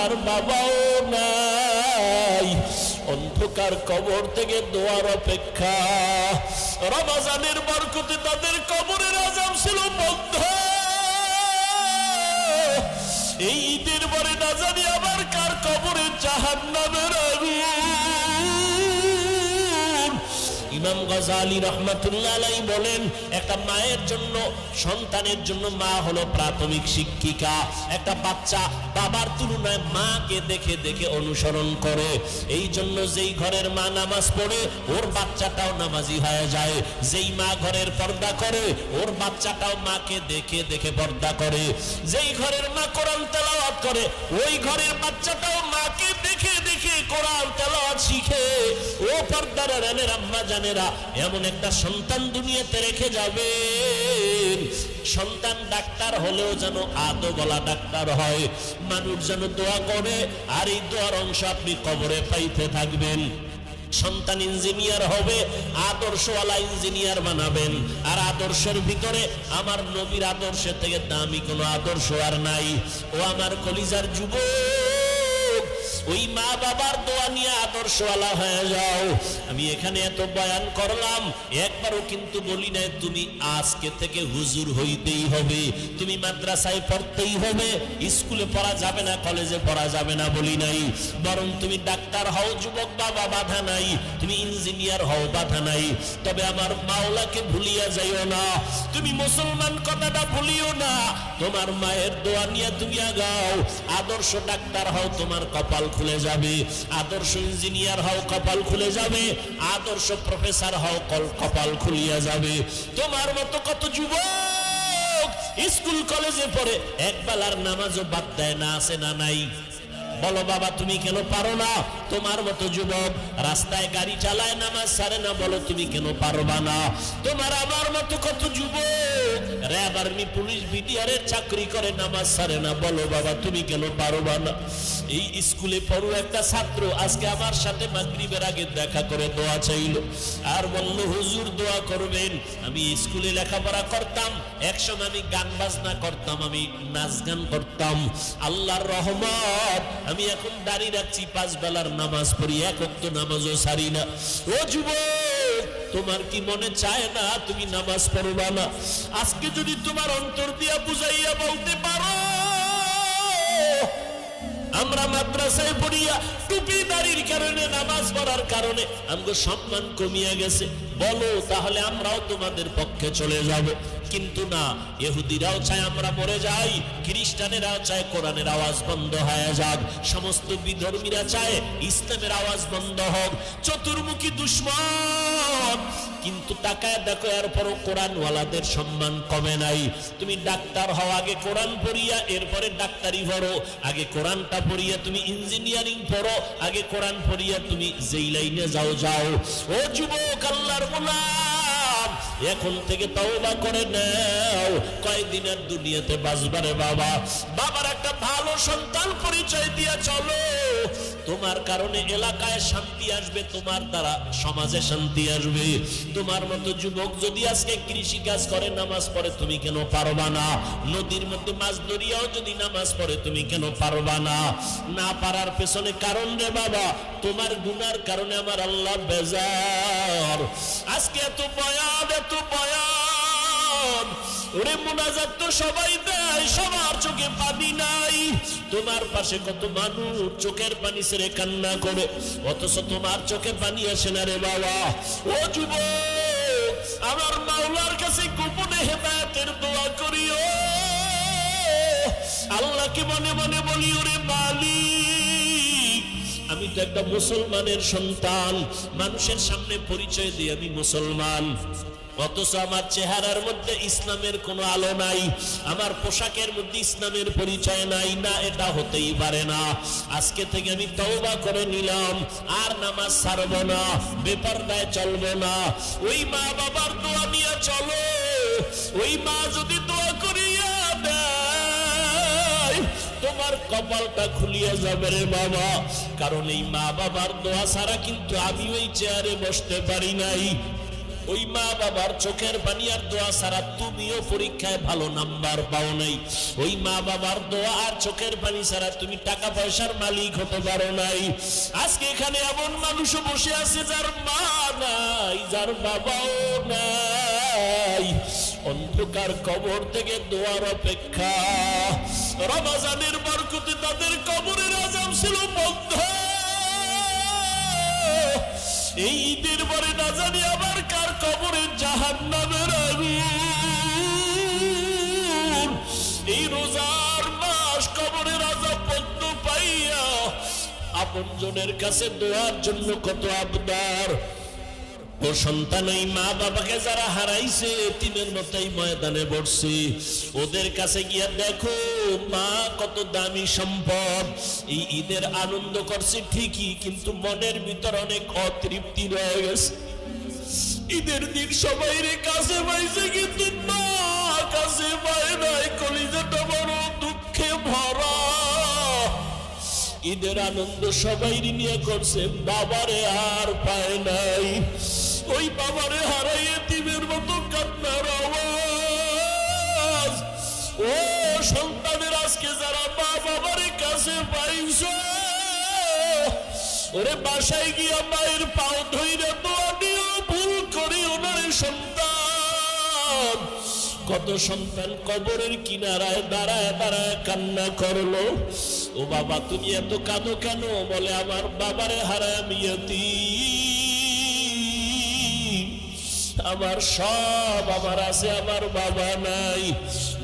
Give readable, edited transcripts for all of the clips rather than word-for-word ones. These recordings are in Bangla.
তার বাবাও নাই, অন্ধকার কবর থেকে দোয়ার অপেক্ষা। রমজানের বরকতে তাদের কবরের আযাব ছিল বন্ধ। এই ঈদের পরে না জানি আবার কার কবরে জাহান্নামের আগুন। ইমাম গজালি রাহমাতুল্লাহ আলাইহি বলেন, একটা মায়ের জন্য, সন্তানের জন্য মা হলো প্রাথমিক শিক্ষিকা। একটা বাচ্চা বাবার তুলনায় মাকে দেখে দেখে অনুসরণ করে। এই জন্য যেই ঘরের মা নামাজ পড়ে ওর বাচ্চাটাও নামাজি হয়ে যায়। যেই মা ঘরের পর্দা করে ওর বাচ্চাটাও মাকে দেখে দেখে পর্দা করে। যেই ঘরের মা কোরআন তেলাওয়াত করে ওই ঘরের বাচ্চাটাও মাকে দেখে দেখে কোরআন তেলাওয়াত শিখে। ও পর্দার রানের আম্মা জানেরা, এমন একটা সন্তান দুনিয়াতে রেখে যাবেন, সন্তান ডাক্তার হলেও যেন আদো বলা ডাক্তার হয়, মানুষ যেন দোয়া করে, আর এই দোয়ার অংশ আপনি কবরে পাইতে থাকবেন। সন্তান ইঞ্জিনিয়ার হবে, আদর্শওয়ালা ইঞ্জিনিয়ার বানাবেন। আর আদর্শের ভিতরে আমার নবীর আদর্শের থেকে দামি কোনো আদর্শ আর নাই। ও আমার কলিজার যুবক, ওই মা বাবার দোয়া নিয়ে আদর্শওয়ালা হয়ে যাও। আমি এখানে এত বয়ান করলাম, একবারও কিন্তু বলি নাই তুমি আজকে থেকে হুজুর হইতেই হবে, তুমি মাদ্রাসায় পড়তেই হবে, স্কুলে পড়া যাবে না, কলেজে পড়া যাবে না বলি নাই। বরং তুমি ডাক্তার হও যুবক বাবা, বাধা নাই। তুমি ইঞ্জিনিয়ার হও, বাধা নাই। তবে আমার মাওলাকে ভুলিয়া যাইও না, তুমি মুসলমান কথাটা ভুলিও না। তোমার মায়ের দোয়া নিয়ে তুমি আগাও। আদর্শ ডাক্তার হও, তোমার কপাল খুলে যাবে। আদর্শ ইঞ্জিনিয়ার হও, কপাল খুলে যাবে। আদর্শ প্রফেসর হও, কপাল খুলিয়া যাবে। তোমার মতো কত যুবক স্কুল কলেজে পড়ে একবেলার নামাজও বাদ দেয় না, আছে না নাই? বলো বাবা, তুমি কেন পারো না? তোমার মতো যুবক রাস্তায় গাড়ি চালায়, নামাজ ছাড়ে না, বলো তুমি কেন পারবা না? তোমার আমার মতো কত যুবক র্যাব, আর্মি, পুলিশ, বিডিআরের চাকরি করে, নামাজ ছাড়ে না, বলো বাবা তুমি কেন পারবা না? এই স্কুলে পড়ো একটা ছাত্র আজকে আমার সাথে মাগরিবের আগে দেখা করে দোয়া চাইল, আর বলল হুজুর দোয়া করবেন। আমি স্কুলে লেখাপড়া করতাম, একসময় আমি গান বাজনা করতাম, আমি নাচ গান করতাম। আল্লাহর রহমত, আমি এখন দাঁড়িয়ে রাখছি, 5 বেলার নামাজ পড়ি, এক ওয়াক্ত নামাজও ছাড়ি না। ও যুবক, তোমার কি মনে চায় না তুমি নামাজ পড়বা না? আজকে যদি তোমার অন্তর দিয়া বুঝাইয়া বলতে পারো, আমরা মাদ্রাসায় পড়িয়া টুপি দাড়ির কারণে, নামাজ পড়ার কারণে আমগো সম্মান কমিয়া গেছে, বলো, তাহলে আমরাও তোমাদের পক্ষে চলে যাব। কিন্তু না, ইহুদিরাও চায় আমরা মরে যাই, খ্রিস্টানেরাও চায় কোরআনের আওয়াজ বন্ধ হয়ে যাক, সমস্ত বিধর্মীরা চায় ইসলামের আওয়াজ বন্ধ হোক। চতুর্মুখী দুশ্মন। কিন্তু তাকায় দেখো, এরপরও কোরআনওয়ালাদের সম্মান কমে নাই। তুমি ডাক্তার হও, আগে কোরআন পড়িয়া এরপরে ডাক্তারি পড়ো। আগে কোরআনটা পড়িয়া তুমি ইঞ্জিনিয়ারিং পড়ো, আগে কোরআন পড়িয়া তুমি যেই লাইনে যাও যাও। ও যুবক, আল্লাহর গোলাম, এখন থেকে তওবা করে নাও। কয়দিনের দুনিয়াতে বাঁচবারে বাবা। বাবার একটা ভালো সন্তান পরিচয় দিয়া চলো, তোমার কারণে এলাকায় শান্তি আসবে, তোমার দ্বারা সমাজে শান্তি আসবে। তোমার মতো যুবক যদি আজকে কৃষি কাজ করে, নামাজ পড়ে, তুমি কেন পারবা না? নদীর মধ্যে মাছ ধরিয়াও যদি নামাজ পড়ে, তুমি কেন পারবা না? না পারার পেছনে কারণ রে বাবা, তোমার গুনার কারণে আমার আল্লাহ বেজার। আজকে এত বয়ান, এত বয়ান, ওরে মুনাজাত তো সবাই দেয়, সবার চোখে পানি নাই। তোমার পাশে কত মানুষ চোখের পানি ছেড়ে কান্না করে, অথচ তোমার চোখে পানি আসে না রে বাবা। ও যুবক, আমার মাওলার কাছে গোপনে হেদায়েতের দোয়া করিও। আল্লাহকে মনে মনে বলি, ওরে মালিক, আমি তো একটা মুসলমানের সন্তান, মানুষের সামনে পরিচয় দিই আমি মুসলমান, অথচ আমার চেহারার মধ্যে ইসলামের কোনো আলো নাই, আমার পোশাকের মধ্যে ইসলামের পরিচয় নাই। না, এটা হতেই পারে না। আজকে থেকে আমি তওবা করে নিলাম, আর নামাজ ছাড়ব না, বেপরদায় চলবো না। ওই মা বাবার দোয়া নিয়ে চলো। ওই মা যদি দোয়া করিয়া দেয়, তোমার কপালটা খুলিয়া যাবে রে বাবা। কারণ এই মা বাবার দোয়া ছাড়া কিন্তু আমি ওই চেয়ারে বসতে পারি নাই। ওই মা বাবার চোখের পানি আর দোয়া ছাড়া তুমিও পরীক্ষায় ভালো নাম্বার পাও নাই। ওই মা বাবার দোয়া আর চোখের পানি ছাড়া তুমি টাকা পয়সার মালিক হতে পারো নাই। আজকে এখানে এমন মানুষও বসে আছে যার মা নাই, যার বাবাও নাই। অন্ধকার কবর থেকে দোয়ার অপেক্ষা। রমজানের বরকতে তাদের কবরের আযাব ছিল বন্ধ। এই ঈদের পরে না জানি আবার কার কবরে জাহান্নামের আগুন। এই রোজার মাস কবরের আযাব বন্ধ পাইয়া আপনজনের কাছে দোয়ার জন্য কত আবদার। ও সন্তান, এই মা বাবাকে যারা হারাইছে এতিমের মতোই ময়দানে বসছে, ওদের কাছে গিয়া দেখো মা কত দামি সম্পদ। এই ঈদের আনন্দ করছে ঠিকই, কিন্তু মনের ভিতর অনেক অতৃপ্তি রয়ে গেছে। ঈদের দিন সবাই রে কাছে পাইছে, কিন্তু মা কাছে পায় নাই। কলিজাটা বড় দুঃখে ভরা। ঈদের আনন্দ সবাই নিয়ে করছে, বাবারে আর পায় নাই। ওই বাবারে হারাই এতিমের মতো কান্নার আওয়াজ। ও সন্তানের আজকে যারা মা বাবারে কাছে পাইছো, ওরে বাসায় গিয়া মায়ের পাও ধইরা দোয়া দিও, ভুল করি ওনারে সন্তান। কত সন্তান কবরের কিনারায় দাঁড়ায় দাঁড়ায় কান্না করলো। ও বাবা তুমি এত কাঁদো কেন? বলে আমার বাবারে হারায় আমি এতিম, আমার সব আমার আছে, আমার বাবা নাই।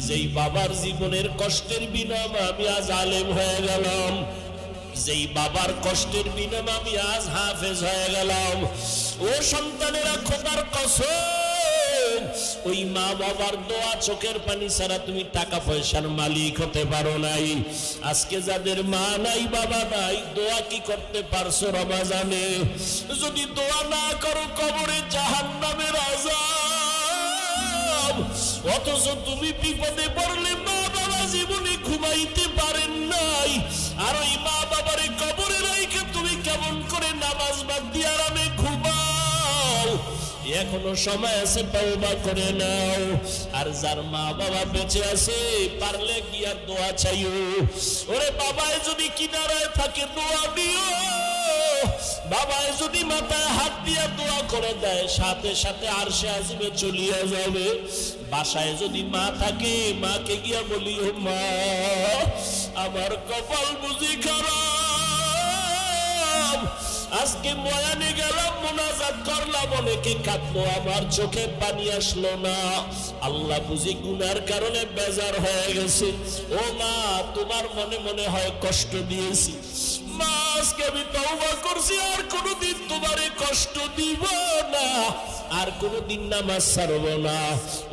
যেই বাবার জীবনের কষ্টের বিনিময়ে আমি আজ আলেম হয়ে গেলাম, যেই বাবার কষ্টের বিনিময়ে আমি আজ হাফেজ হয়ে গেলাম। ও সন্তানেরা খোদার কসম, ওই মা বাবার দোয়া চোখের পানি ছাড়া তুমি টাকা পয়সার মালিক হতে পারো নাই। আজকে যাদের মা নাই বাবা নাই, দোয়া কি করতে পারছো রমজানে? যদি দোয়া না করো কবরে জাহান্নামের আযাব। অথচ তুমি বিপদে পড়লে মা বাবা জীবনে ঘুমাইতে পারেন নাই, আর ওই মা বাবারে কবরে রাইখে তুমি কেমন করে নামাজ বাদ দিয়ে আরামে ঘুমাও? এখনো সময় আছে, তওবা করে নাও। আর যার মা বাবা বেঁচে আছে পারলে গিয়া দোয়া চাইও। ওরে বাবায় যদি কিনারায় থাকে দোয়া দিও। বাবায় যদি মাথায় হাত দিয়া দোয়া করে দেয়, সাথে সাথে আরশে আজিমে চলিয়া যাবে। বাসায় যদি মা থাকে, মাকে গিয়া বলিও মা আমার কপাল বুঝি খারাপ, আজকে ময়ানে গেলাম মুনাজাত করলাম, অনেকে কাঁদলো, আমার চোখে পানি আসলো না। আল্লাহ বুঝি গুনার কারণে বেজার হয়ে গেছে। ও মা তোমার মনে মনে হয় কষ্ট দিয়েছি, মা আজকে আমি তওবা করছি, আর কোনোদিন তোমারে কষ্ট দিব না, আর কোনোদিন নামাজ ছাড়ব না।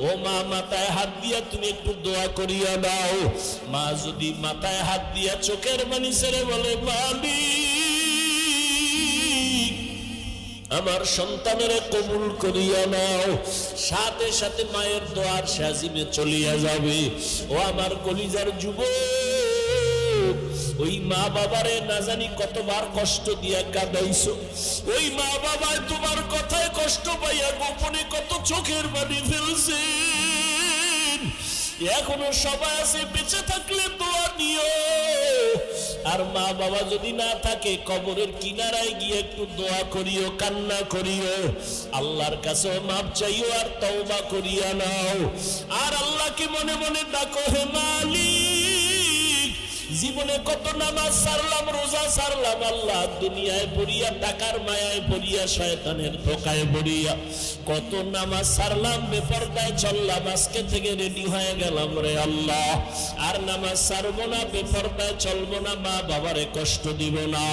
ও মা মাথায় হাত দিয়া তুমি একটু দোয়া করিয়া দাও। মা যদি মাথায় হাত দিয়া চোখের পানি ছেড়ে বলে মালিক আমার সন্তানের কবুল করিয়া নাও, সাথে সাথে মায়ের দোয়ার সাজিমে চলিয়া যাবে। ও আমার কলিজার যুবক, ওই মা বাবারে না জানি কতবার কষ্ট দিয়া কাঁদাইছো। ওই মা বাবায় তোমার কথায় কষ্ট পাইয়া গোপনে কত চোখের পানি ফেলছেন। এখনো সবাই আছে, বেঁচে থাকলে দোয়া দিও। আর মা বাবা যদি না থাকে, কবরের কিনারায় গিয়ে একটু দোয়া করিও, কান্না করিও, আল্লাহর কাছে মাপ চাইও, আর তওবা করিয়া নাও। আর আল্লাহকে মনে মনে ডাকো, হে মালিক জীবনে কত নামাজ ছাড়লাম, রোজা ছাড়লাম, আল্লাহ দুনিয়ায় পড়িয়া, টাকার মায়ায় পড়িয়া, শয়তানের ধোকায় পড়িয়া কত নামাজ ছাড়লাম, বেপরদায় চললাম, আজকে থেকে রেডি হয়ে গেলাম রে আল্লাহ, আর নামাজ ছাড়বো না, বেপরদায় চলবো না, মা বাবারে কষ্ট দিব না।